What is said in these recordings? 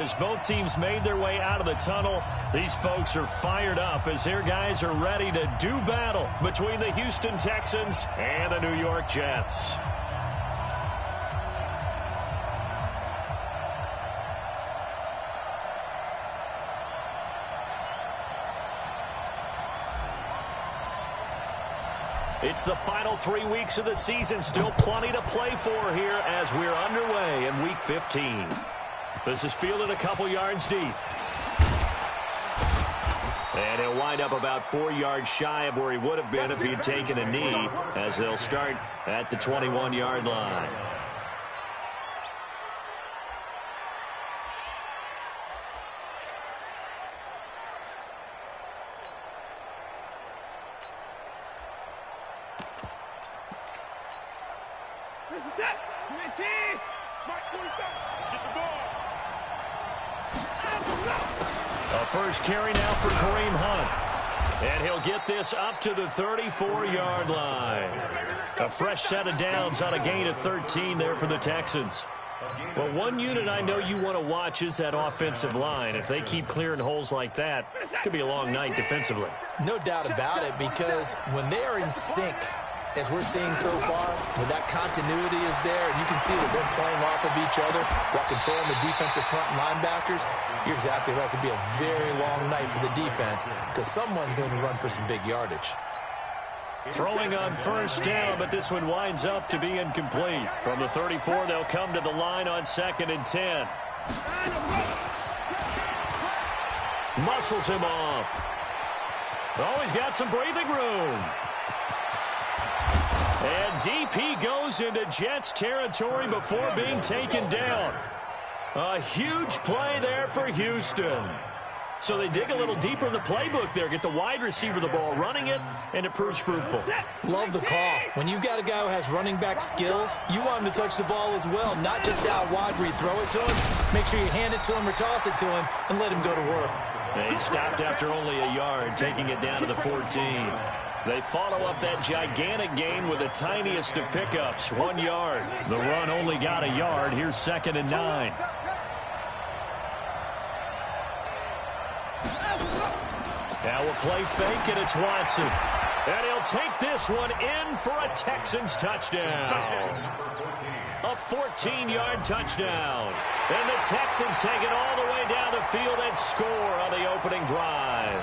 As both teams made their way out of the tunnel, these folks are fired up as their guys are ready to do battle between the Houston Texans and the New York Jets. It's the final 3 weeks of the season. Still plenty to play for here as we're underway in Week 15. This is fielded a couple yards deep. And he'll wind up about 4 yards shy of where he would have been if he'd taken a knee, as they'll start at the 21-yard line. This is it. Get the ball. A first carry now for Kareem Hunt. And he'll get this up to the 34-yard line. A fresh set of downs on a gain of 13 there for the Texans. Well, one unit I know you want to watch is that offensive line. If they keep clearing holes like that, it could be a long night defensively. No doubt about it, because when they are in sync, as we're seeing so far, when that continuity is there, and you can see that they're playing off of each other while controlling the defensive front linebackers, you're exactly right. It could be a very long night for the defense because someone's going to run for some big yardage. Throwing on first down, but this one winds up to be incomplete. From the 34, they'll come to the line on 2nd and 10. Muscles him off. Oh, he's got some breathing room. And DP goes into Jets territory before being taken down. A huge play there for Houston. So they dig a little deeper in the playbook there, get the wide receiver the ball, running it, and it proves fruitful. Love the call. When you've got a guy who has running back skills, you want him to touch the ball as well, not just out wide where you throw it to him. Make sure you hand it to him or toss it to him and let him go to work. He stopped after only a yard, taking it down to the 14. They follow up that gigantic gain with the tiniest of pickups, 1 yard. The run only got a yard. Here's 2nd and 9. Now we'll play fake, and it's Watson. And he'll take this one in for a Texans touchdown. A 14-yard touchdown. And the Texans take it all the way down the field and score on the opening drive.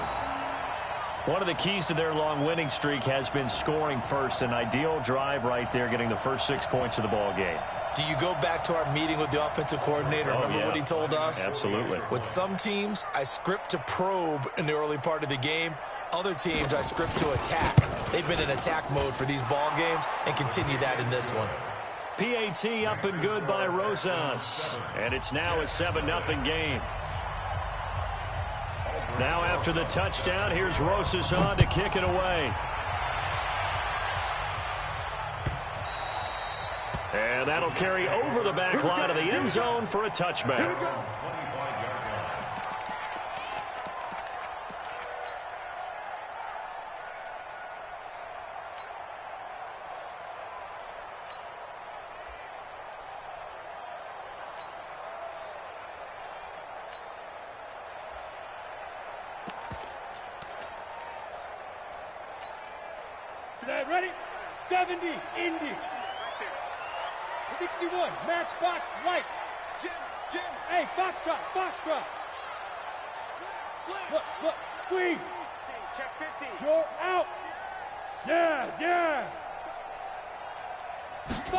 One of the keys to their long winning streak has been scoring first. An ideal drive right there, getting the first 6 points of the ball game. Do you go back to our meeting with the offensive coordinator? Remember what he told us? Absolutely. With some teams, I script to probe in the early part of the game. Other teams, I script to attack. They've been in attack mode for these ball games and continue that in this one. PAT up and good by Rosas. And it's now a 7-0 game. Now after the touchdown, here's Rosas on to kick it away. And that'll carry over the back line of the end zone for a touchback. Set, ready? 70, Indy. 61, matchbox, lights. Jim. Hey, foxtrot. Look, squeeze. Check 50. You're out. Yes.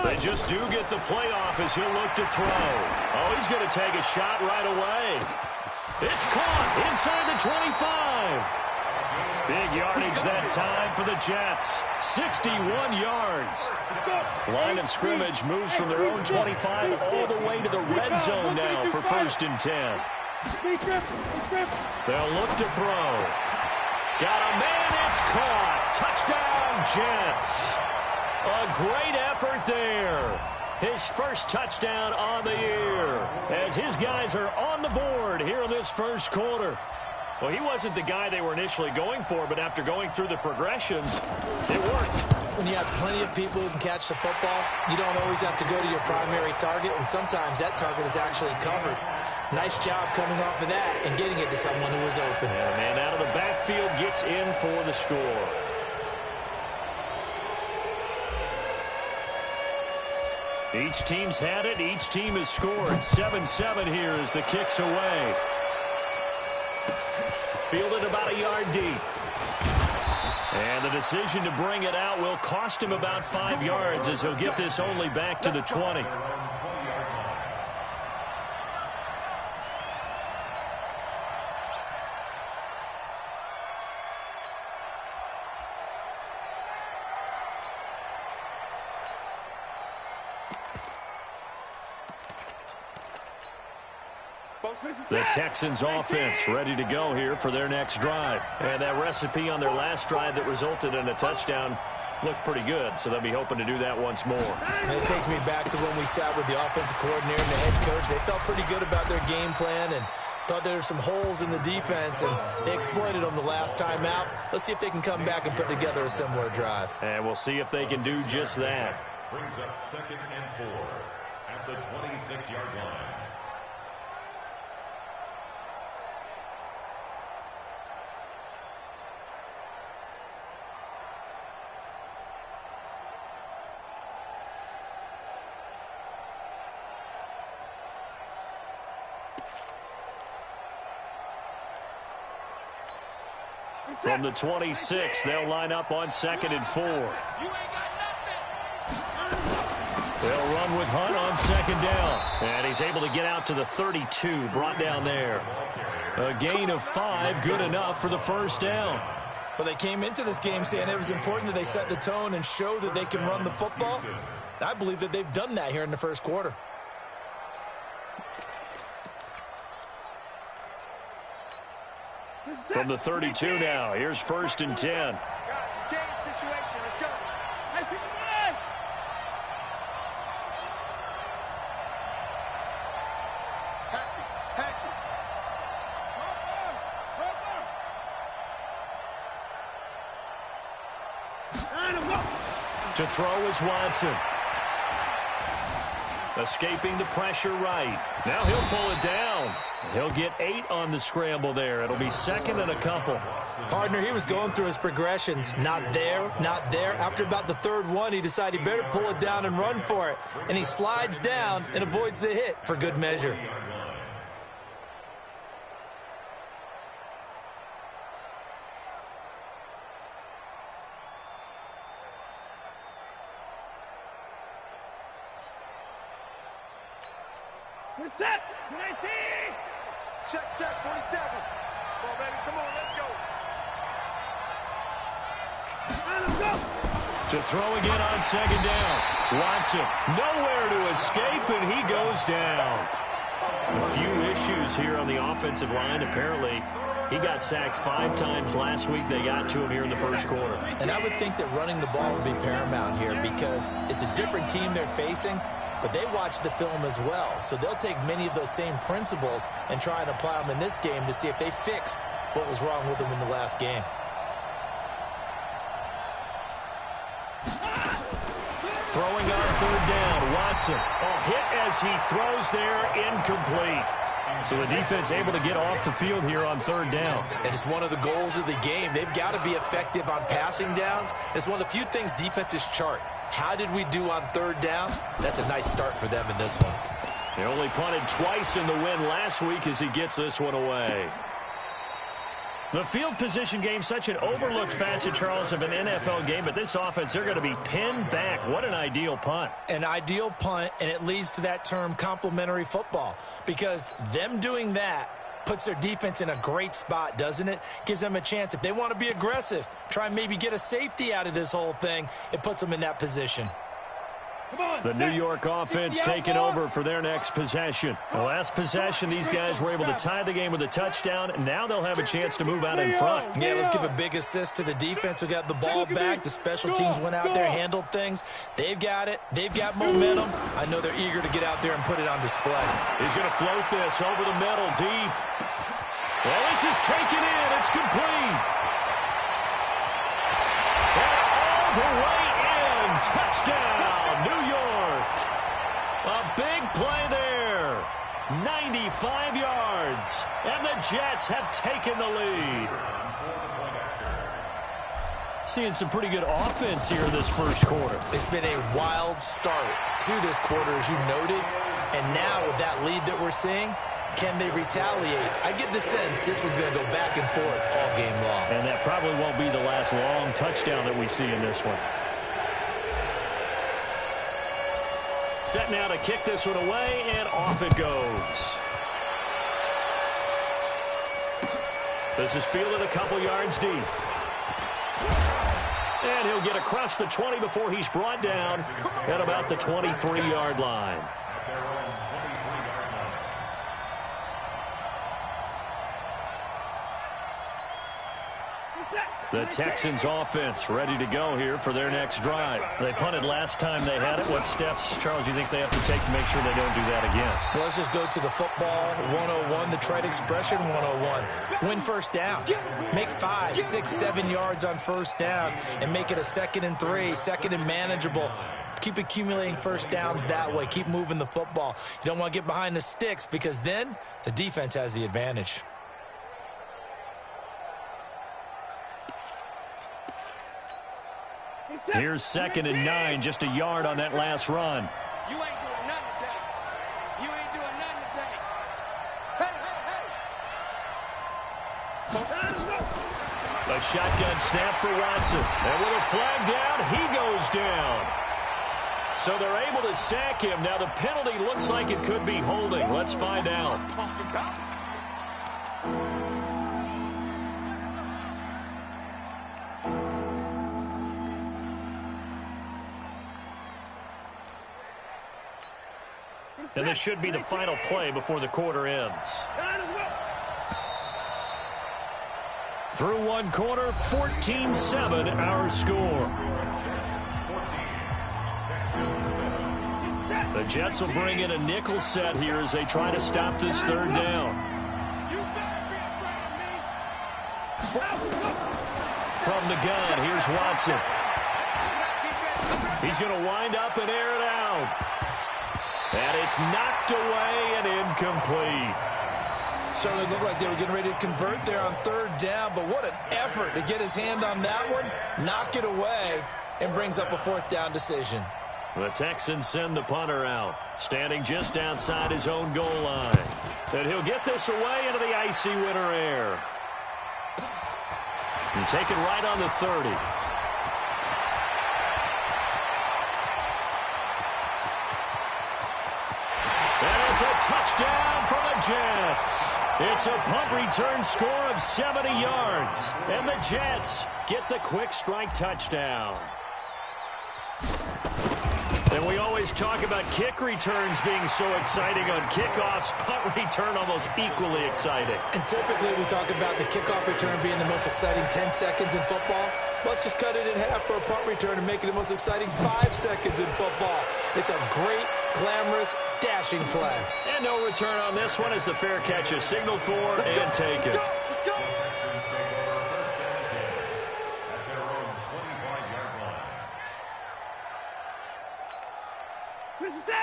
They just do get the playoff as he'll look to throw. Oh, he's going to take a shot right away. It's caught inside the 25. Big yardage that time for the Jets. 61 yards. Line of scrimmage moves from their own 25 all the way to the red zone now for 1st and 10. They'll look to throw. Got a man, it's caught. Touchdown, Jets. A great effort there. His first touchdown on the year as his guys are on the board here in this first quarter. Well, he wasn't the guy they were initially going for, but after going through the progressions, it worked. When you have plenty of people who can catch the football, you don't always have to go to your primary target, and sometimes that target is actually covered. Nice job coming off of that and getting it to someone who was open. And a man out of the backfield gets in for the score. Each team's had it. Each team has scored. 7-7 here as the kick's away. Fielded about a yard deep. And the decision to bring it out will cost him about 5 yards as he'll get this only back to the 20. The Texans offense ready to go here for their next drive. And that recipe on their last drive that resulted in a touchdown looked pretty good, so they'll be hoping to do that once more. And it takes me back to when we sat with the offensive coordinator and the head coach. They felt pretty good about their game plan and thought there were some holes in the defense, and they exploited them the last time out. Let's see if they can come back and put together a similar drive. And we'll see if they can do just that. Brings up 2nd and 4 at the 26-yard line. From the 26, they'll line up on 2nd and 4. They'll run with Hunt on 2nd down. And he's able to get out to the 32, brought down there. A gain of 5, good enough for the first down. Well, they came into this game saying it was important that they set the tone and show that they can run the football. And I believe that they've done that here in the first quarter. From the 32 now, here's 1st and 10. Guys, it's game situation. Let's go. Hey, people, Patchy. To throw is Watson. Escaping the pressure right. Now he'll pull it down. He'll get 8 on the scramble there. It'll be 2nd and a couple. Partner, he was going through his progressions. Not there, not there. After about the 3rd one, he decided he better pull it down and run for it. And he slides down and avoids the hit for good measure. We're set. 19. Check, 47. Come on, baby. Come on, let's go. Let's go. To throw again on 2nd down. Watson nowhere to escape, and he goes down. A few issues here on the offensive line. Apparently, he got sacked 5 times last week. They got to him here in the first quarter. And I would think that running the ball would be paramount here because it's a different team they're facing. But they watch the film as well, so they'll take many of those same principles and try and apply them in this game to see if they fixed what was wrong with them in the last game. Throwing on 3rd down, Watson. A hit as he throws there, incomplete. So the defense able to get off the field here on 3rd down. And it's one of the goals of the game. They've got to be effective on passing downs. It's one of the few things defenses chart. How did we do on 3rd down? That's a nice start for them in this one. They only punted twice in the win last week as he gets this one away. The field position game, such an overlooked facet, Charles, of an NFL game, but this offense, they're going to be pinned back. What an ideal punt. An ideal punt, and it leads to that term complementary football, because them doing that puts their defense in a great spot, doesn't it? Gives them a chance. If they want to be aggressive, try and maybe get a safety out of this whole thing, it puts them in that position. The New York offense taking over for their next possession. The last possession, these guys were able to tie the game with a touchdown, and now they'll have a chance to move out in front. Yeah, let's give a big assist to the defense who got the ball back. The special teams went out there, handled things. They've got it. They've got momentum. I know they're eager to get out there and put it on display. He's going to float this over the middle, deep. Well, this is taken in. It's complete. And all the way in. Touchdown, New York. A big play there. 90 35 yards. And the Jets have taken the lead. Seeing some pretty good offense here in this first quarter. It's been a wild start to this quarter, as you noted. And now with that lead that we're seeing, can they retaliate? I get the sense this one's going to go back and forth all game long. And that probably won't be the last long touchdown that we see in this one. Set now to kick this one away, and off it goes. This is fielded a couple yards deep. And he'll get across the 20 before he's brought down at about the 23-yard line. The Texans offense ready to go here for their next drive. They punted last time they had it. What steps, Charles, you think they have to take to make sure they don't do that again? Well, let's just go to the football 101, the trite expression 101. Win first down. Make 5, 6, 7 yards on first down and make it a 2nd and 3, 2nd and manageable. Keep accumulating first downs that way. Keep moving the football. You don't want to get behind the sticks because then the defense has the advantage. Here's 2nd and 9, just a yard on that last run. You ain't doing nothing today. You ain't doing nothing today. Hey, hey, hey. A shotgun snap for Watson. And with a flag down, he goes down. So they're able to sack him. Now the penalty looks like it could be holding. Let's find out. And this should be the final play before the quarter ends. Through one quarter, 14-7 our score. The Jets will bring in a nickel set here as they try to stop this third down. From the gun, here's Watson. He's going to wind up and air it out. And it's knocked away and incomplete. Certainly looked like they were getting ready to convert there on third down, but what an effort to get his hand on that one, knock it away, and brings up a fourth down decision. The Texans send the punter out, standing just outside his own goal line. And he'll get this away into the icy winter air. And take it right on the 30. It's a touchdown for the Jets. It's a punt return score of 70 yards. And the Jets get the quick strike touchdown. And we always talk about kick returns being so exciting on kickoffs. Punt return almost equally exciting. And typically we talk about the kickoff return being the most exciting 10 seconds in football. Let's just cut it in half for a punt return and make it the most exciting 5 seconds in football. It's a great, glamorous, dashing play. And no return on this one as the fair catch is signaled for and taken.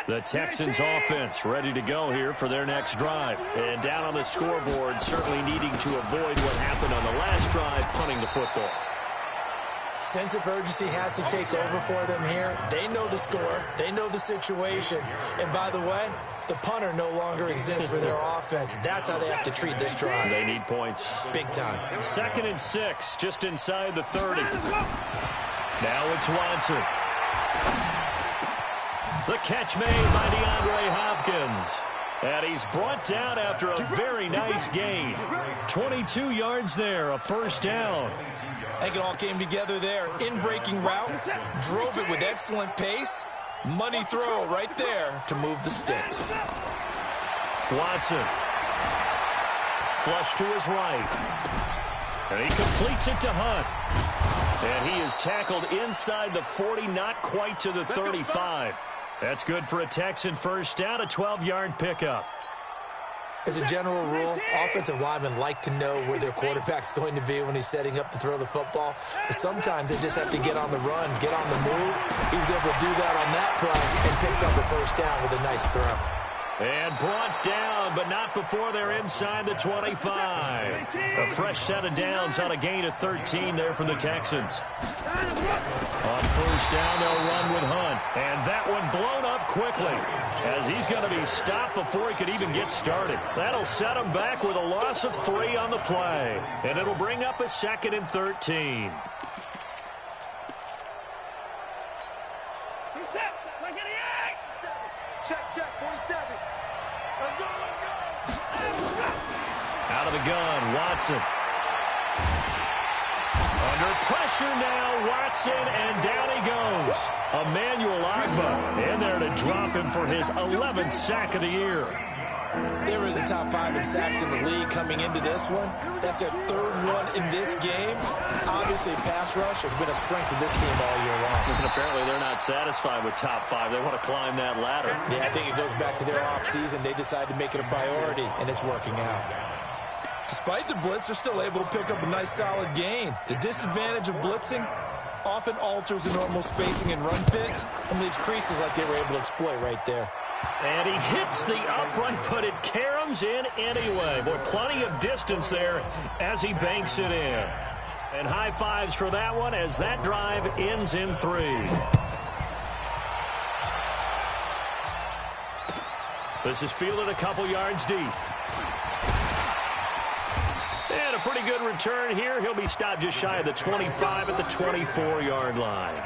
The Texans offense ready to go here for their next drive. And down on the scoreboard, certainly needing to avoid what happened on the last drive, punting the football. Sense of urgency has to take over for them here. They know the score. They know the situation. And by the way, the punter no longer exists for their offense. That's how they have to treat this drive. They need points. Big time. 2nd and 6, just inside the 30. Now it's Watson. The catch made by DeAndre Hopkins. And he's brought down after a very nice gain. 22 yards there, a first down. I think it all came together there. In-breaking route, drove it with excellent pace. Money throw right there to move the sticks. Watson. Flush to his right. And he completes it to Hunt. And he is tackled inside the 40, not quite to the 35. That's good for a Texan first down, a 12-yard pickup. As a general rule, offensive linemen like to know where their quarterback's going to be when he's setting up to throw the football. But sometimes they just have to get on the run, get on the move. He was able to do that on that play and picks up the first down with a nice throw. And brought down, but not before they're inside the 25. A fresh set of downs on a gain of 13 there for the Texans. On first down, they'll run with Hunt. And that one blown up quickly, as he's going to be stopped before he could even get started. That'll set him back with a loss of 3 on the play. And it'll bring up a 2nd and 13. Check, 47. Let's go. Out of the gun, Watson. Under pressure now, Watson, and down he goes. Emmanuel Ogbah in there to drop him for his 11th sack of the year. They were in the top 5 in sacks in the league coming into this one. That's their 3rd one in this game. Obviously, pass rush has been a strength of this team all year long. And apparently they're not satisfied with top 5. They want to climb that ladder. Yeah, I think it goes back to their offseason. They decided to make it a priority, and it's working out. Despite the blitz, they're still able to pick up a nice, solid gain. The disadvantage of blitzing often alters the normal spacing and run fits and leaves creases like they were able to exploit right there. And he hits the upright, but it caroms in anyway. Boy, plenty of distance there as he banks it in. And high fives for that one as that drive ends in 3. This is fielded a couple yards deep. And a pretty good return here. He'll be stopped just shy of the 25 at the 24-yard line.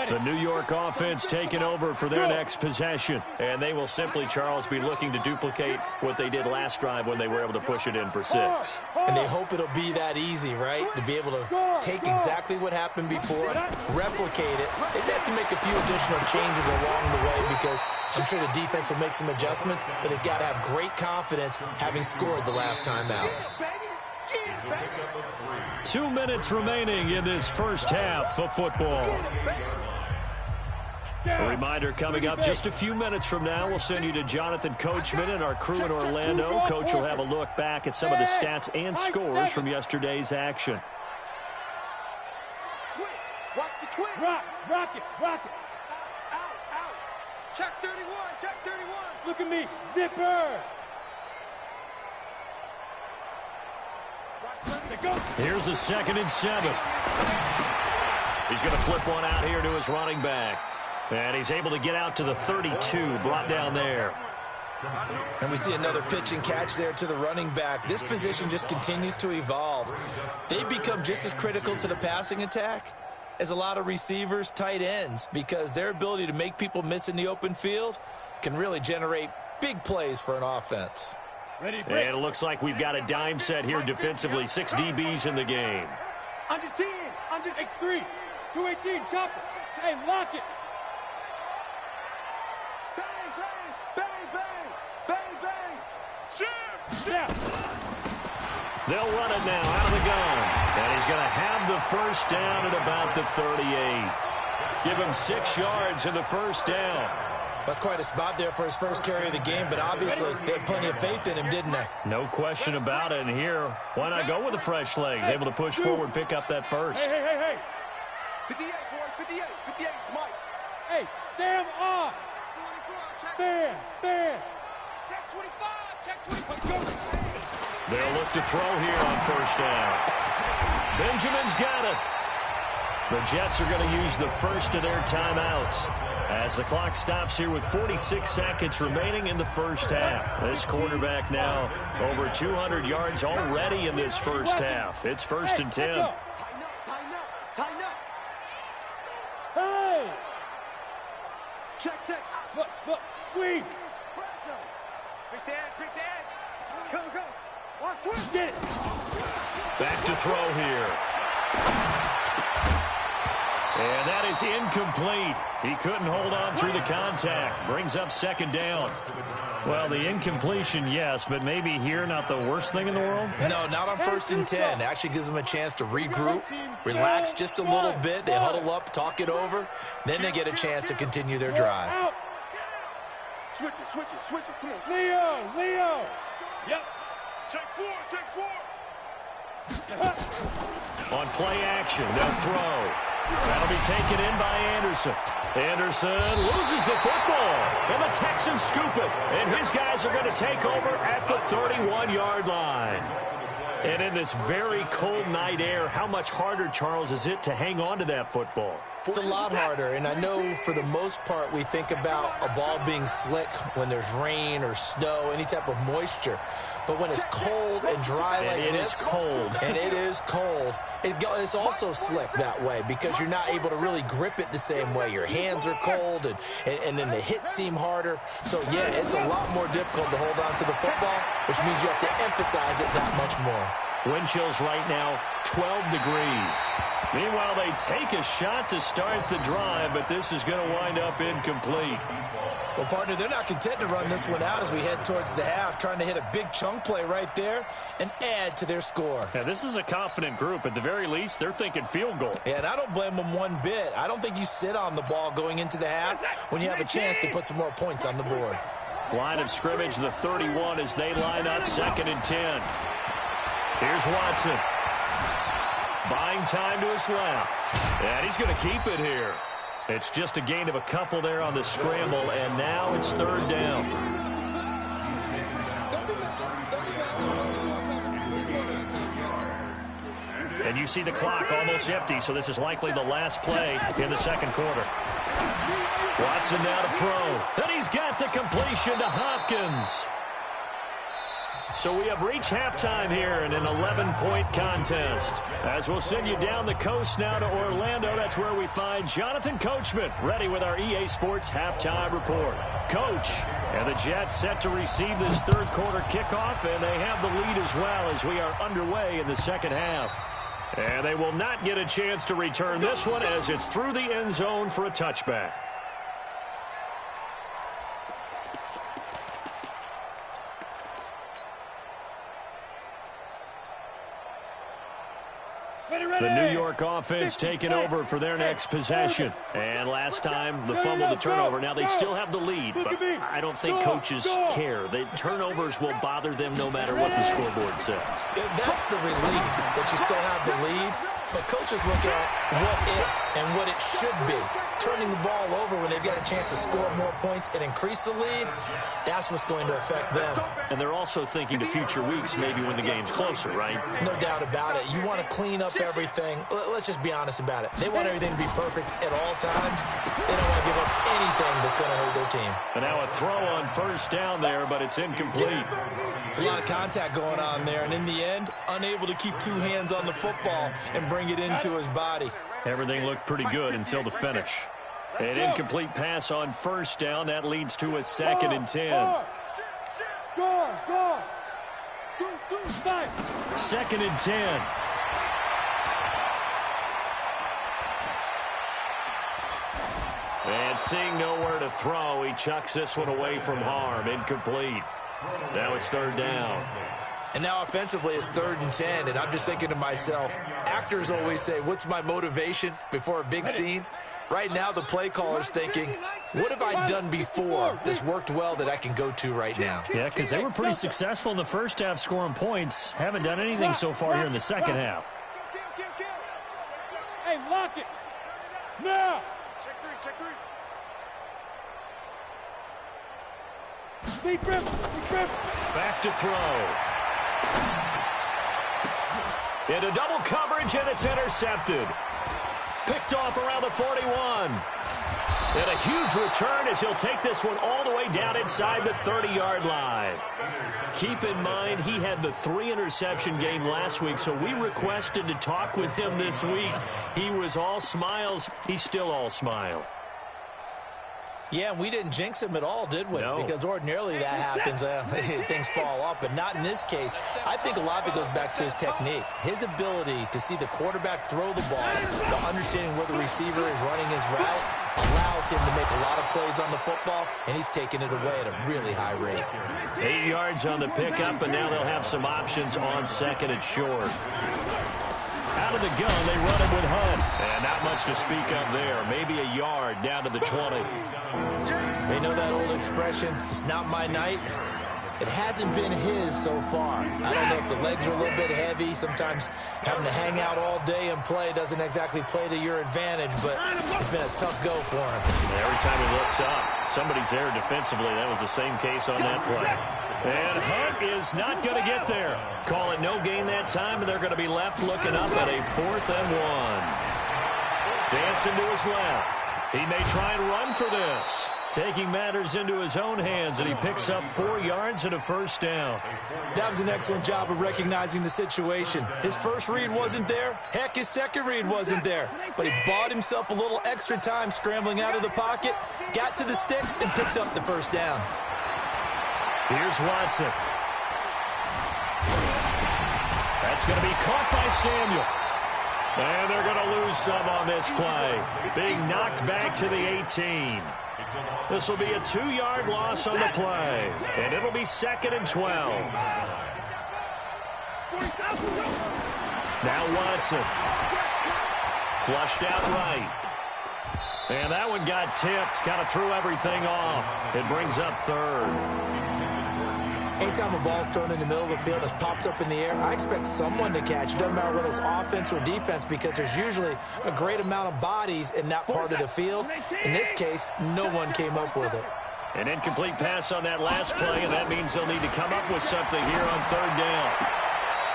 The New York offense taking over for their next possession. And they will simply, Charles, be looking to duplicate what they did last drive when they were able to push it in for 6. And they hope it'll be that easy, right? To be able to take exactly what happened before, replicate it. They'd have to make a few additional changes along the way because I'm sure the defense will make some adjustments, but they've got to have great confidence having scored the last time out. 2 minutes remaining in this first half of football. A reminder coming up just a few minutes from now. We'll send you to Jonathan Coachman and our crew in Orlando. Coach will have a look back at some of the stats and scores from yesterday's action. Watch the twist. Rock it. Out. Check 31. Look at me. Zipper. Here's a 2nd and 7. He's going to flip one out here to his running back. And he's able to get out to the 32, brought down there. And we see another pitch and catch there to the running back. This position just continues to evolve. They become just as critical to the passing attack as a lot of receivers, tight ends, because their ability to make people miss in the open field can really generate big plays for an offense. And it looks like we've got a dime set here defensively. 6 DBs in the game. Under 10, under X3, 218, chopper. Hey, lock it. Bang. Shoot. They'll run it now out of the gun. And he's going to have the first down at about the 38. Give him 6 yards in the first down. That's quite a spot there for his first carry of the game, but obviously they had plenty of faith in him, didn't they? No question about it. And here, why not go with the fresh legs? Able to push forward, pick up that first. Hey. 58, boys, 58, Mike. Hey, Sam off. 24, check. Check 25, go. They'll look to throw here on first down. Benjamin's got it. The Jets are going to use the first of their timeouts as the clock stops here with 46 seconds remaining in the first half. This quarterback now over 200 yards already in this first half. It's 1st and 10. Tighten up. Hey! Check. Look, squeeze. Quick dance. Go. Watch twist. Get it. Back to throw here. And that is incomplete. He couldn't hold on through the contact. Brings up 2nd down. Well, the incompletion, yes, but maybe here not the worst thing in the world? No, not on 1st and 10. Actually gives them a chance to regroup, relax just a little bit. They huddle up, talk it over. Then they get a chance to continue their drive. Switch it. Come on. Leo. Yep. Check 4. On play action, they'll throw. That'll be taken in by Anderson. Anderson loses the football, and the Texans scoop it. And his guys are going to take over at the 31-yard line. And in this very cold night air, how much harder, Charles, is it to hang on to that football? It's a lot harder, and I know for the most part we think about a ball being slick when there's rain or snow, any type of moisture. But when it's cold and dry like this, it is cold. And it is cold, it's also slick that way because you're not able to really grip it the same way. Your hands are cold, and then the hits seem harder. So, yeah, it's a lot more difficult to hold on to the football, which means you have to emphasize it that much more. Wind chills right now, 12 degrees. Meanwhile, they take a shot to start the drive, but this is going to wind up incomplete. Well, partner, they're not content to run this one out as we head towards the half, trying to hit a big chunk play right there and add to their score. Yeah, this is a confident group. At the very least, they're thinking field goal. Yeah, and I don't blame them one bit. I don't think you sit on the ball going into the half when you have a chance to put some more points on the board. Line of scrimmage, the 31 as they line up, 2nd and 10. Here's Watson. Buying time to his left. And he's going to keep it here. It's just a gain of a couple there on the scramble, and now it's 3rd down. And you see the clock almost empty, so this is likely the last play in the 2nd quarter. Watson now to throw. And he's got the completion to Hopkins. So we have reached halftime here in an 11-point contest. As we'll send you down the coast now to Orlando, that's where we find Jonathan Coachman, ready with our EA Sports halftime report. Coach, and the Jets set to receive this 3rd quarter kickoff, and they have the lead as well as we are underway in the 2nd half. And they will not get a chance to return this one as it's through the end zone for a touchback. The New York offense taking over for their next possession. And last time, the fumble, the turnover. Now, they still have the lead, but I don't think coaches care. The turnovers will bother them no matter what the scoreboard says. That's the relief that you still have the lead. But coaches look at what if and what it should be. Turning the ball over when they've got a chance to score more points and increase the lead, that's what's going to affect them. And they're also thinking to future weeks, maybe when the game's closer, right? No doubt about it. You want to clean up everything. Let's just be honest about it. They want everything to be perfect at all times. They don't want to give up anything that's going to hurt their team. And now a throw on 1st down there, but it's incomplete. It's a lot of contact going on there, and in the end, unable to keep 2 hands on the football and bring it into his body. Everything looked pretty good until the finish. An incomplete pass on 1st down. That leads to a 2nd and 10. 2nd and 10. And seeing nowhere to throw, he chucks this one away from harm. Incomplete. Now it's 3rd down. And now offensively it's 3rd and 10, and I'm just thinking to myself, actors always say, what's my motivation before a big scene? Right now the play caller's thinking, what have I done before that's worked well that I can go to right now? Yeah, because they were pretty successful in the 1st half scoring points. Haven't done anything so far here in the 2nd half. Hey, lock it. Now. Check 3. Deep grip. Back to throw. Into double coverage, and it's intercepted. Picked off around the 41. And a huge return as he'll take this one all the way down inside the 30-yard line. Keep in mind, he had the 3-interception game last week, so we requested to talk with him this week. He was all smiles. He's still all smile. Yeah, we didn't jinx him at all, did we? No. Because ordinarily that happens. Things fall off, but not in this case. I think a lot of it goes back to his technique. His ability to see the quarterback throw the ball, the understanding where the receiver is running his route, allows him to make a lot of plays on the football, and he's taking it away at a really high rate. 8 yards on the pickup, and now they'll have some options on 2nd and short. Out of the gun, they run it with Hunt. And not much to speak of there. Maybe a yard down to the 20. They know that old expression, it's not my night. It hasn't been his so far. I don't know if the legs are a little bit heavy. Sometimes having to hang out all day and play doesn't exactly play to your advantage, but it's been a tough go for him. Every time he looks up, somebody's there defensively. That was the same case on that play. And Hunt is not going to get there. Call it no gain that time, and they're going to be left looking up at a 4th and 1. Dancing to his left. He may try and run for this. Taking matters into his own hands, and he picks up 4 yards and a first down. That was an excellent job of recognizing the situation. His first read wasn't there. Heck, his second read wasn't there. But he bought himself a little extra time scrambling out of the pocket, got to the sticks, and picked up the first down. Here's Watson. That's going to be caught by Samuel. And they're going to lose some on this play. Being knocked back to the 18. This will be a 2-yard loss on the play. And it'll be 2nd and 12. Now Watson. Flushed out right. And that one got tipped. Kind of threw everything off. It brings up 3rd. Anytime a ball's thrown in the middle of the field and it's popped up in the air, I expect someone to catch it. Doesn't matter whether it's offense or defense, because there's usually a great amount of bodies in that part of the field. In this case, no one came up with it. An incomplete pass on that last play, and that means they'll need to come up with something here on 3rd down.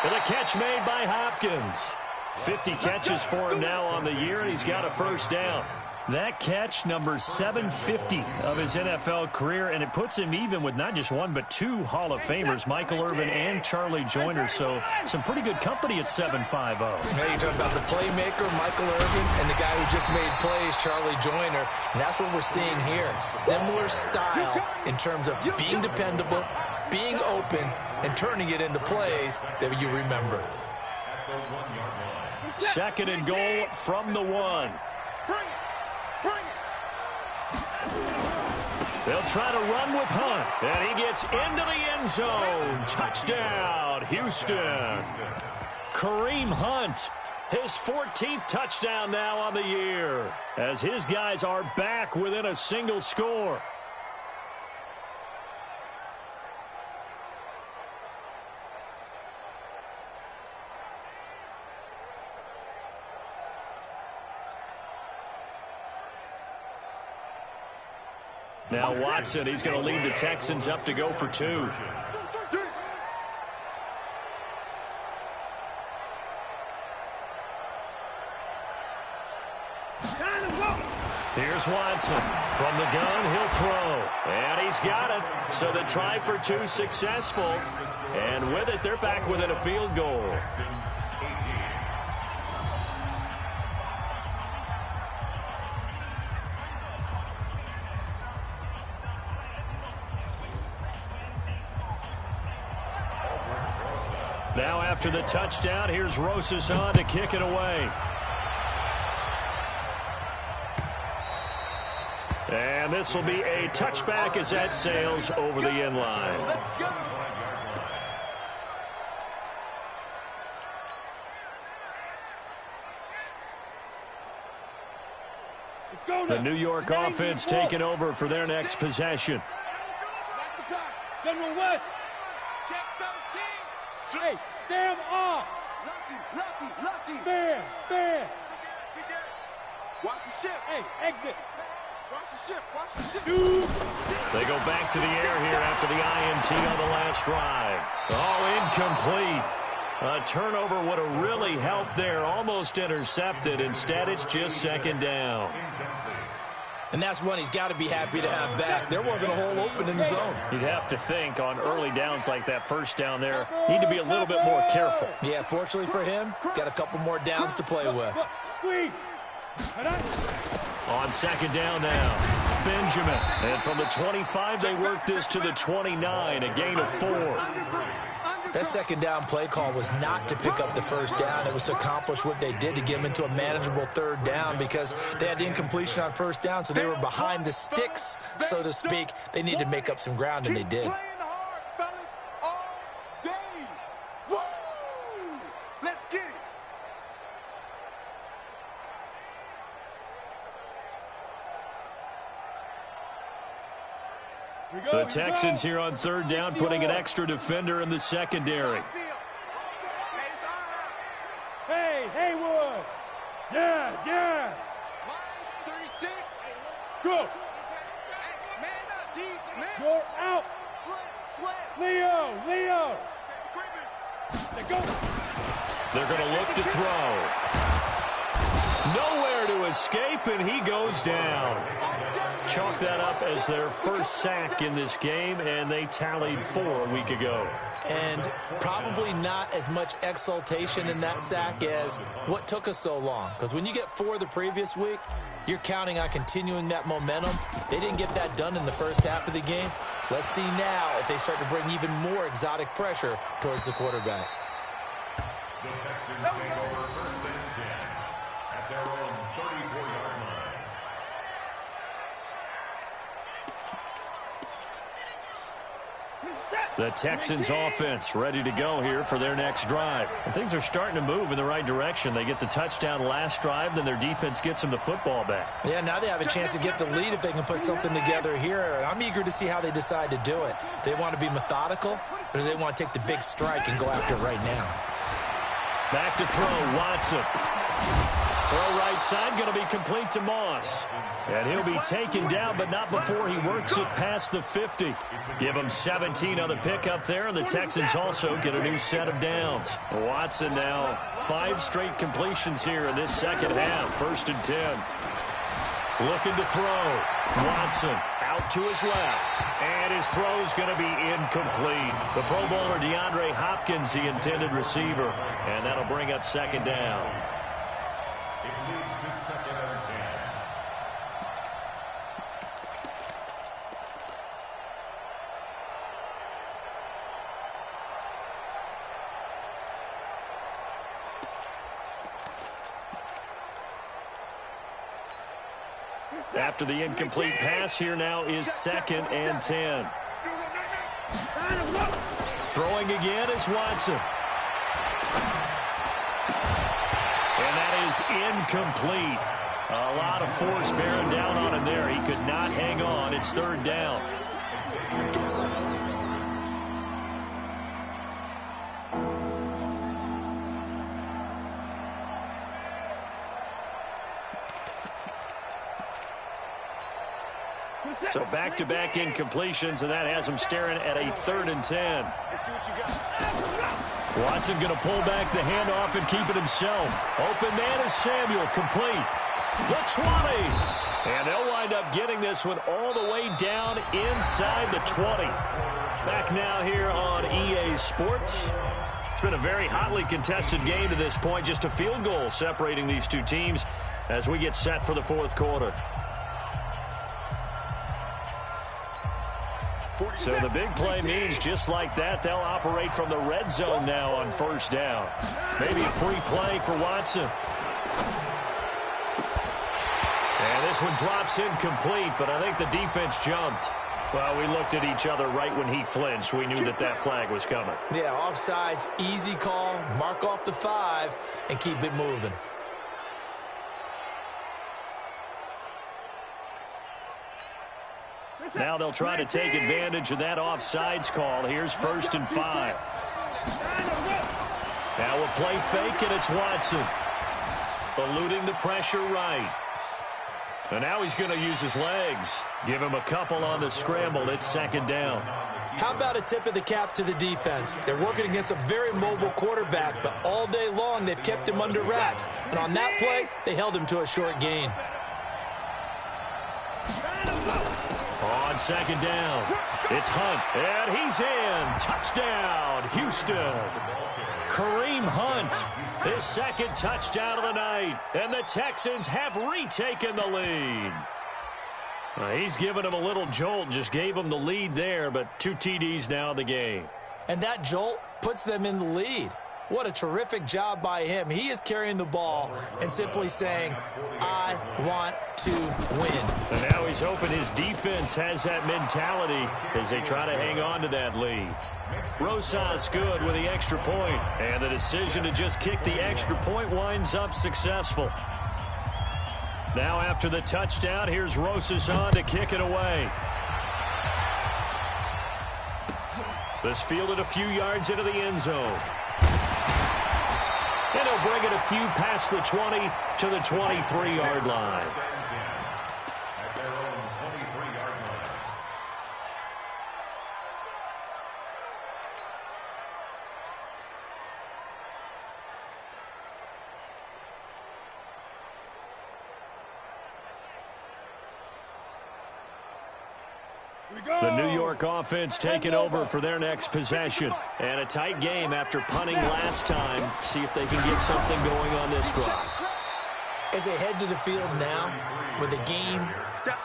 And a catch made by Hopkins. 50 catches for him now on the year, and he's got a first down. That catch, number 750 of his NFL career, and it puts him even with not just one but 2 Hall of Famers, Michael Irvin and Charlie Joyner. So some pretty good company at 750. Now you're talking about the playmaker, Michael Irvin, and the guy who just made plays, Charlie Joyner. And that's what we're seeing here. Similar style in terms of being dependable, being open, and turning it into plays that you remember. 2nd and goal from the 1. They'll try to run with Hunt, and he gets into the end zone. Touchdown, Houston. Kareem Hunt, his 14th touchdown now on the year, as his guys are back within a single score. Now Watson, he's going to lead the Texans up to go for 2. Here's Watson. From the gun, he'll throw. And he's got it. So the try for 2 successful. And with it, they're back within a field goal. Now after the touchdown, here's Rosas on to kick it away. And this will be a touchback as that sails over the end line. The New York offense taking over for their next possession. General West. Check 13. Hey, Sam off. Lucky. Fair. Watch the ship. Hey, exit. Watch the ship. They go back to the air here after the INT on the last drive. Oh, incomplete. A turnover would have really helped there. Almost intercepted. Instead, it's just 2nd down. And that's one he's got to be happy to have back. There wasn't a hole open in the zone. You'd have to think on early downs like that, first down there, need to be a little bit more careful. Yeah, fortunately for him, got a couple more downs to play with. On 2nd down now, Benjamin. And from the 25, they work this to the 29, a gain of 4. That 2nd down play call was not to pick up the first down. It was to accomplish what they did to get them into a manageable 3rd down, because they had incompletion on 1st down, so they were behind the sticks, so to speak. They needed to make up some ground, and they did. Let's get it. The Texans here on third down, putting an extra defender in the secondary. Hey, Haywood. Yes. Line 36. Go. You're out. Leo. They're going to look to throw. Nowhere to escape, and he goes down. Chalk that up as their first sack in this game, and they tallied 4 a week ago. And probably not as much exultation in that sack as what took us so long. Because when you get 4 the previous week, you're counting on continuing that momentum. They didn't get that done in the first half of the game. Let's see now if they start to bring even more exotic pressure towards the quarterback. The Texans take over first and 10 at their own 34-yard line. The Texans offense ready to go here for their next drive. And things are starting to move in the right direction. They get the touchdown last drive, then their defense gets them the football back. Yeah, now they have a chance to get the lead if they can put something together here. And I'm eager to see how they decide to do it. Do they want to be methodical, or do they want to take the big strike and go after it right now? Back to throw, Watson. Throw right side, going to be complete to Moss. And he'll be taken down, but not before he works it past the 50. Give him 17 on the pickup there, and the Texans also get a new set of downs. Watson now 5 straight completions here in this second half, 1st and 10. Looking to throw. Watson out to his left, and his throw's going to be incomplete. The Pro Bowler DeAndre Hopkins, the intended receiver, and that'll bring up 2nd down. It leads to 2nd and 10. After the incomplete pass, here now is 2nd and 10. Throwing again is Watson. And that is incomplete. A lot of force bearing down on him there. He could not hang on. It's 3rd down. So back-to-back incompletions, and that has him staring at a 3rd and 10. Watson going to pull back the handoff and keep it himself. Open man is Samuel, complete. The 20. And they'll wind up getting this one all the way down inside the 20. Back now here on EA Sports. It's been a very hotly contested game to this point. Just a field goal separating these two teams as we get set for the 4th quarter. So the big play means just like that, they'll operate from the red zone now on 1st down. Maybe a free play for Watson. And this one drops incomplete, but I think the defense jumped. Well, we looked at each other right when he flinched. We knew that that flag was coming. Yeah, offsides, easy call, mark off the 5, and keep it moving. Now they'll try to take advantage of that offsides call. Here's 1st and 5. Now we'll play fake, and it's Watson. Eluding the pressure right. And now he's going to use his legs. Give him a couple on the scramble. It's 2nd down. How about a tip of the cap to the defense? They're working against a very mobile quarterback, but all day long they've kept him under wraps. And on that play, they held him to a short gain. On 2nd down, it's Hunt, and he's in. Touchdown, Houston. Kareem Hunt, his 2nd touchdown of the night, and the Texans have retaken the lead. He's given him a little jolt, just gave him the lead there, but 2 TDs now in the game. And that jolt puts them in the lead. What a terrific job by him. He is carrying the ball and simply saying, I want to win. And now he's hoping his defense has that mentality as they try to hang on to that lead. Rosas good with the extra point, and the decision to just kick the extra point winds up successful. Now after the touchdown, here's Rosas on to kick it away. This fielded a few yards into the end zone. And he'll bring it a few past the 20 to the 23-yard line. At their own 23-yard line. The New York offense taking over for their next possession. And a tight game after punting last time. See if they can get something going on this drive. As they head to the field now, with the game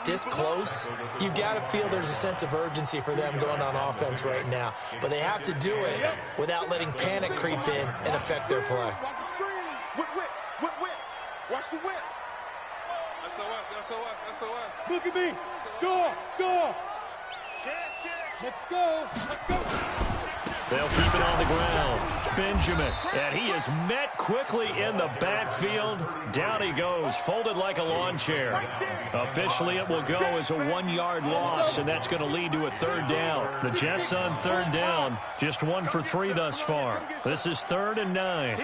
this close, you've got to feel there's a sense of urgency for them going on offense right now. But they have to do it without letting panic creep in and affect their play. Watch the whip. SOS. Look at me. Go. Let's go. They'll keep it on the ground. Benjamin, and he is met quickly in the backfield. Down he goes, folded like a lawn chair. Officially, it will go as a 1-yard loss, and that's going to lead to a third down. The Jets on third down, just 1 for 3 thus far. This is 3rd and 9.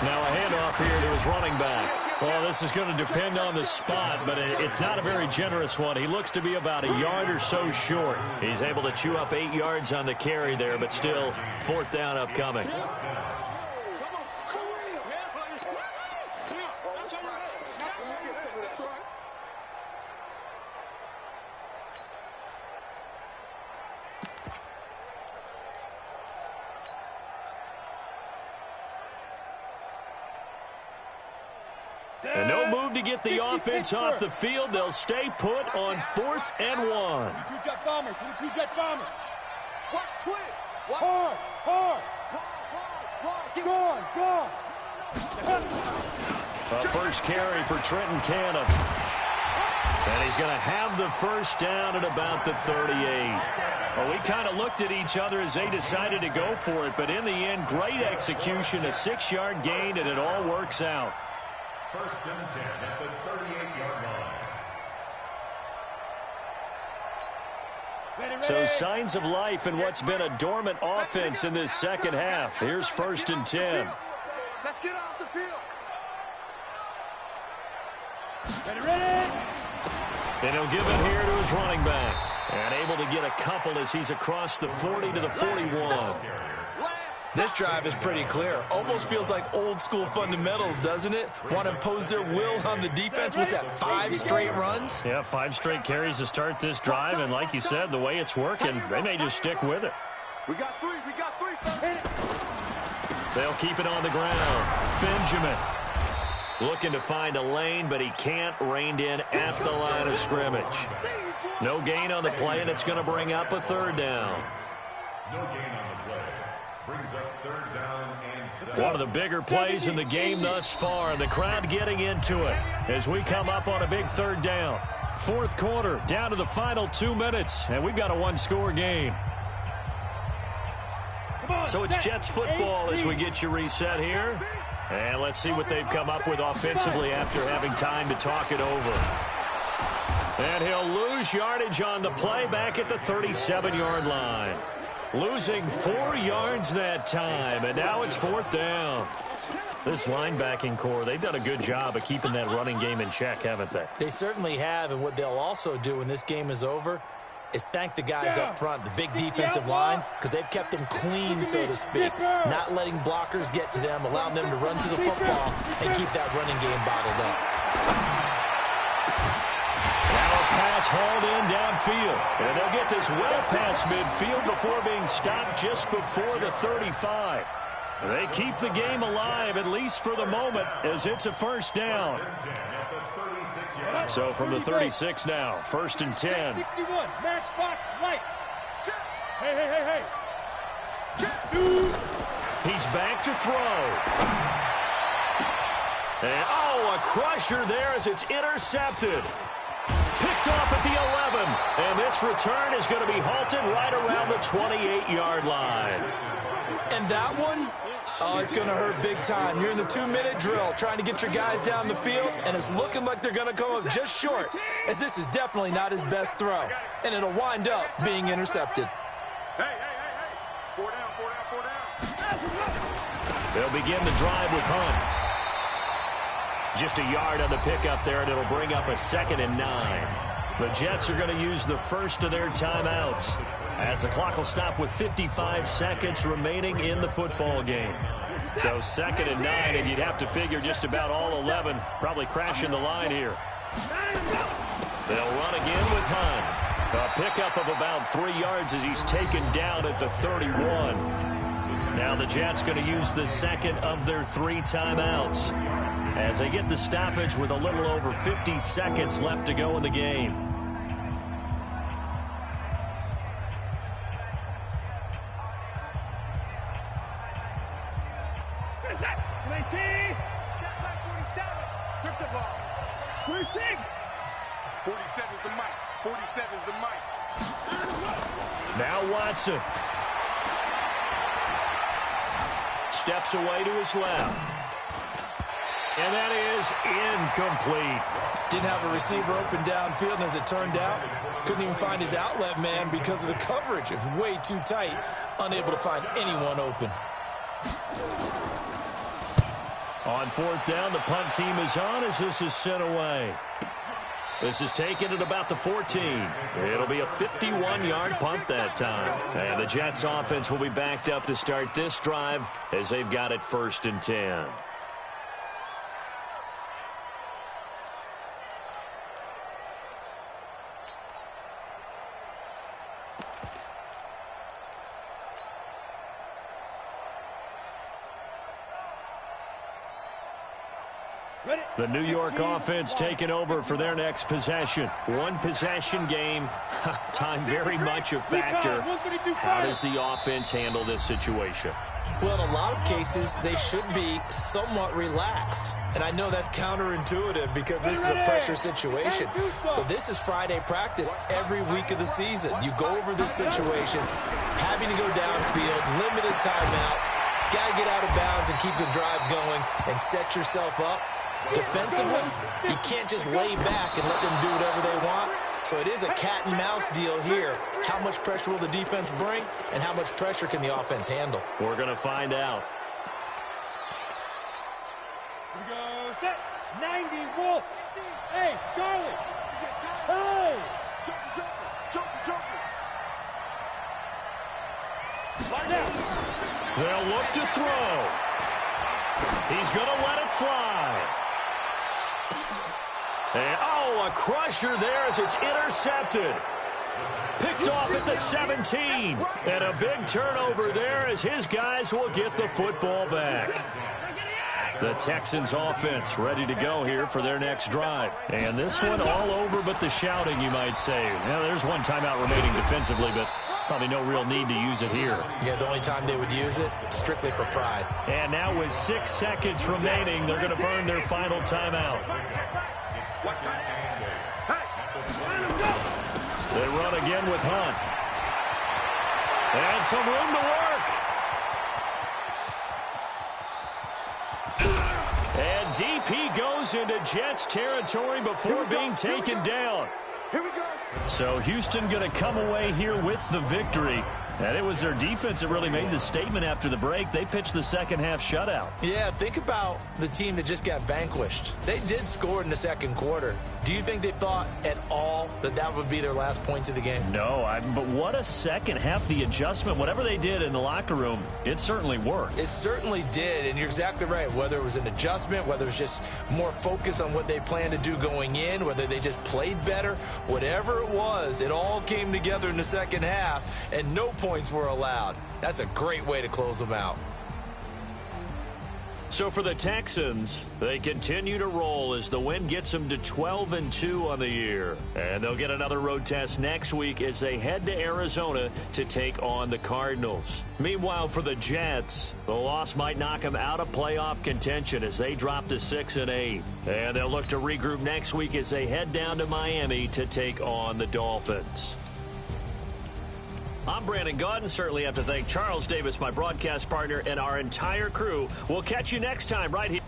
Now a handoff here to his running back. Well, this is going to depend on the spot, but it's not a very generous one. He looks to be about a yard or so short. He's able to chew up 8 yards on the carry there, but still 4th down upcoming. And no move to get the offense off the field. They'll stay put on 4th and 1. 2 jet bombers. What? Twins. What? Hard. Go. A first carry for Trenton Cannon. And he's going to have the first down at about the 38. Well, we kind of looked at each other as they decided to go for it, but in the end, great execution, a 6-yard gain, and it all works out. 1st and 10 at the 38-yard line. So signs of life in what's been a dormant offense in this second half. Here's 1st and 10. Let's get off the field. Ready. And he'll give it here to his running back. And able to get a couple as he's across the 40 to the 41. This drive is pretty clear. Almost feels like old-school fundamentals, doesn't it? Want to impose their will on the defense. What's that, 5 straight runs? Yeah, 5 straight carries to start this drive. And like you said, the way it's working, they may just stick with it. We got three. They'll keep it on the ground. Benjamin looking to find a lane, but he can't. Reined in at the line of scrimmage. No gain on the play, and it's going to bring up a 3rd down. No gain on the play. Brings up 3rd down and 7. One of the bigger plays in the game thus far, and the crowd getting into it as we come up on a big 3rd down. 4th quarter, down to the final 2 minutes, and we've got a 1-score game. So it's Jets football as we get you reset here. And let's see what they've come up with offensively after having time to talk it over. And he'll lose yardage on the play back at the 37-yard line. Losing 4 yards that time, and now it's 4th down. This linebacking core, they've done a good job of keeping that running game in check, haven't they? They certainly have, and what they'll also do when this game is over is thank the guys up front, the big defensive line, because they've kept them clean, so to speak, not letting blockers get to them, allowing them to run to the football and keep that running game bottled up. Now a pass hauled in downfield, and they'll get this well past midfield before being stopped just before the 35. They keep the game alive, at least for the moment, as it's a 1st down. So from the 36 now, 1st and 10. 61, matchbox lights. Hey. He's back to throw. And, a crusher there as it's intercepted. Picked off at the 11. And this return is going to be halted right around the 28-yard line. And that one, Oh, it's going to hurt big time. You're in the 2-minute drill trying to get your guys down the field, and it's looking like they're going to come up just short, as this is definitely not his best throw, and it'll wind up being intercepted. Hey. 4 down. They'll begin the drive with Hunt. Just a yard on the pickup there, and it'll bring up a 2nd and 9. The Jets are going to use the first of their timeouts, as the clock will stop with 55 seconds remaining in the football game. So 2nd and 9, and you'd have to figure just about all 11 probably crashing the line here. They'll run again with Hunt. A pickup of about 3 yards as he's taken down at the 31. Now the Jets going to use the second of their 3 timeouts as they get the stoppage with a little over 50 seconds left to go in the game. What is that? 19. Check back 47. Took the ball. 46. 47 is the mic. 47 is the mic. Now Watson. Steps away to his left. And that is incomplete. Didn't have a receiver open downfield, and as it turned out, couldn't even find his outlet man because of the coverage. It was way too tight, unable to find anyone open. On 4th down, the punt team is on as this is sent away. This is taken at about the 14. It'll be a 51-yard punt that time. And the Jets offense will be backed up to start this drive as they've got it 1st and 10. The New York offense taking over for their next possession. 1-possession game. Time very much a factor. How does the offense handle this situation? Well, in a lot of cases, they should be somewhat relaxed. And I know that's counterintuitive because this is a pressure situation. But this is Friday practice every week of the season. You go over this situation, having to go downfield, limited timeouts, got to get out of bounds and keep the drive going and set yourself up. Defensively, you can't just lay back and let them do whatever they want. So it is a cat and mouse deal here. How much pressure will the defense bring, and how much pressure can the offense handle? We're going to find out. Here we go, set. 90, Wolf. Hey, Charlie. Hey. Joker. Line out. They'll look to throw. He's going to let it fly. And, a crusher there as it's intercepted. Picked off at the 17. And a big turnover there as his guys will get the football back. The Texans offense ready to go here for their next drive. And this one all over but the shouting, you might say. Now, there's one timeout remaining defensively, but probably no real need to use it here. Yeah, the only time they would use it, strictly for pride. And now with 6 seconds remaining, they're going to burn their final timeout. They run again with Hunt. And some room to work. And DP goes into Jets territory before being taken down. Here we go. So Houston going to come away here with the victory. And it was their defense that really made the statement after the break. They pitched the second half shutout. Yeah, think about the team that just got vanquished. They did score in the second quarter. Do you think they thought at all that that would be their last points of the game? No, but what a second half. The adjustment, whatever they did in the locker room, it certainly worked. It certainly did, and you're exactly right. Whether it was an adjustment, whether it was just more focus on what they planned to do going in, whether they just played better, whatever it was, it all came together in the second half, and no points were allowed. That's a great way to close them out. So for the Texans, they continue to roll as the win gets them to 12-2 on the year. And they'll get another road test next week as they head to Arizona to take on the Cardinals. Meanwhile, for the Jets, the loss might knock them out of playoff contention as they drop to 6-8. And they'll look to regroup next week as they head down to Miami to take on the Dolphins. I'm Brandon Gaudin. Certainly have to thank Charles Davis, my broadcast partner, and our entire crew. We'll catch you next time right here.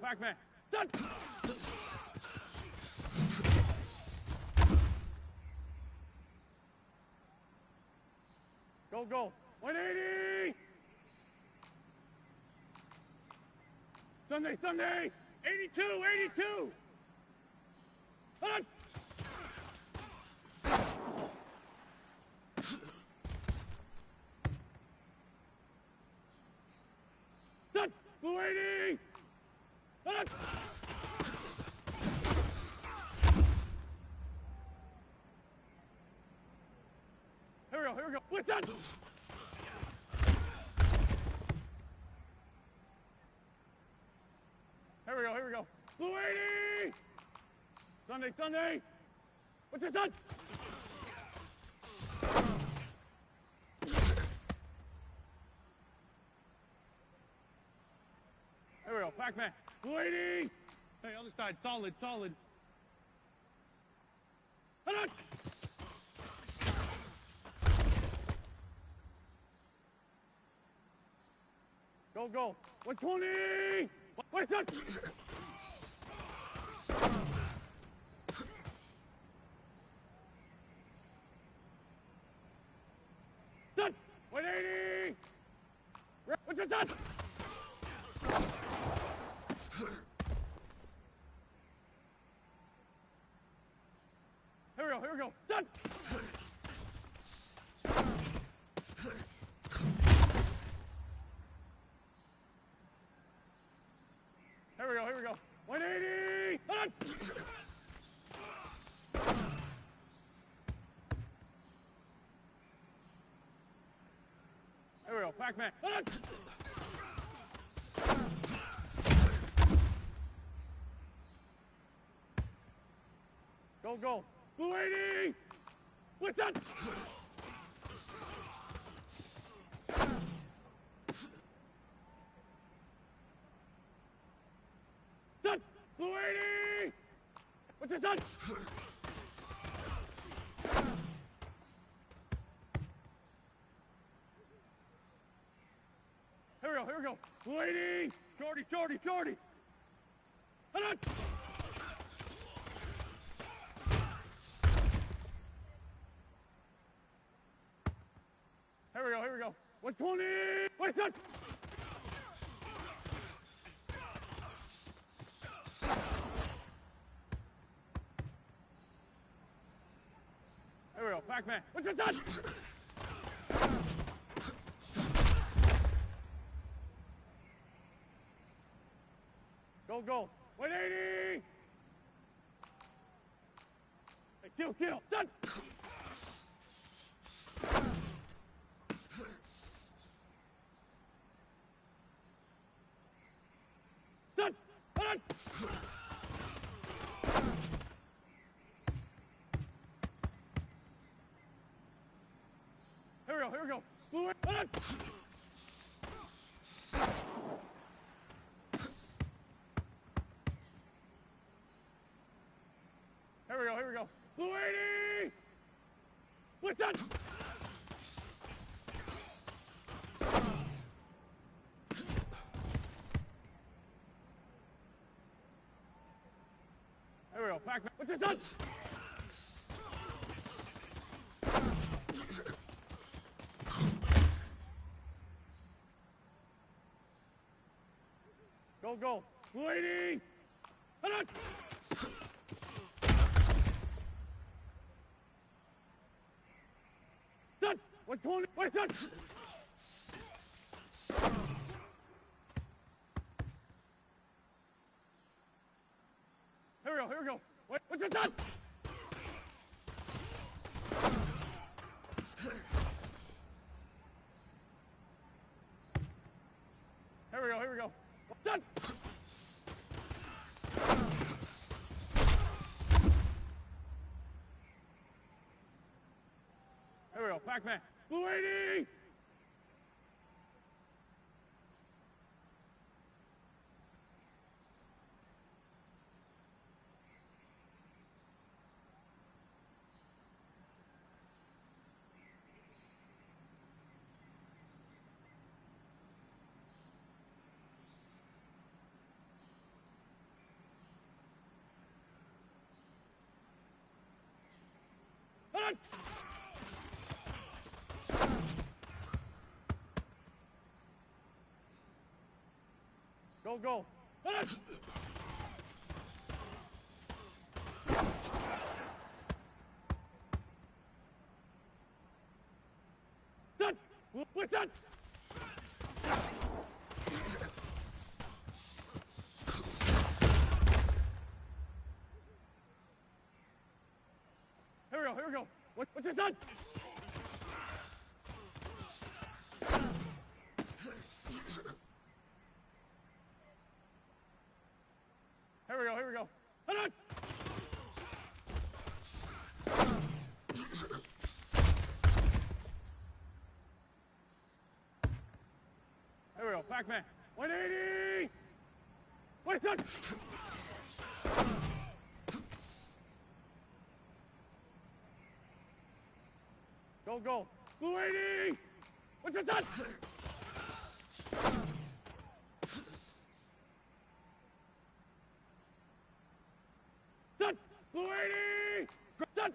Pac-Man. Done. Go, go. 180. Sunday, Sunday. 82, 82. Hold on. Done. Blue 80. Hold on. Here we go, here we go. What's done? Here we go, here we go. Blue 80! Sunday, Sunday! What's this on? Here we go, Pac-Man. Blue 80! Hey, other side, solid, solid. Hold on! Go, go. 120! What's that? Done! 180! What's this on? Here we go, here we go. Done! Here we go, here we go. 180! Hold on! Here we go, Pac-Man. Hold on! Go, go. Blue 80! What's that? Done! Blue 80! What's this on? Here we go, here we go. Blue 80! Shorty, shorty, shorty! Hold on! Here we go, here we go. 120! What's that? Here we go, Pac-Man. What's this on? Go, go. 180! Hey, kill, kill. Done! Done! Hold on! Here we go, here we go. Blue, hold on! Here we go, here we go. Blue 80! What's that? Here we go, Pac-Man. What's this on? Go, go. Blue 80! Hold on! Done! 120! What's that? Here we go, here we go. What's this on? Here we go, here we go. Done! Here we go, Pac-Man. Blue 80! on! Go, go. Hold on! Done! What's done? Here we go. What's this on? Here we go. Hold on! Here we go, Pac-Man. 180! What's done? Go, go. Blue 80! What's this done? Done! Blue 80! Done!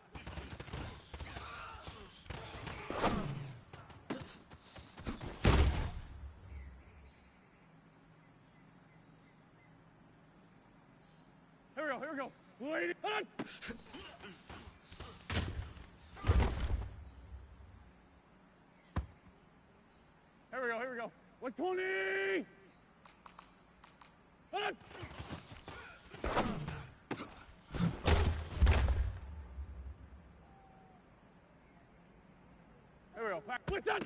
Here we go. Blue 80, hold on! Here we go. 120! Hold on! Here we go. Back. What's done?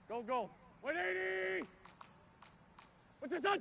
Go, go. 180! What's this on?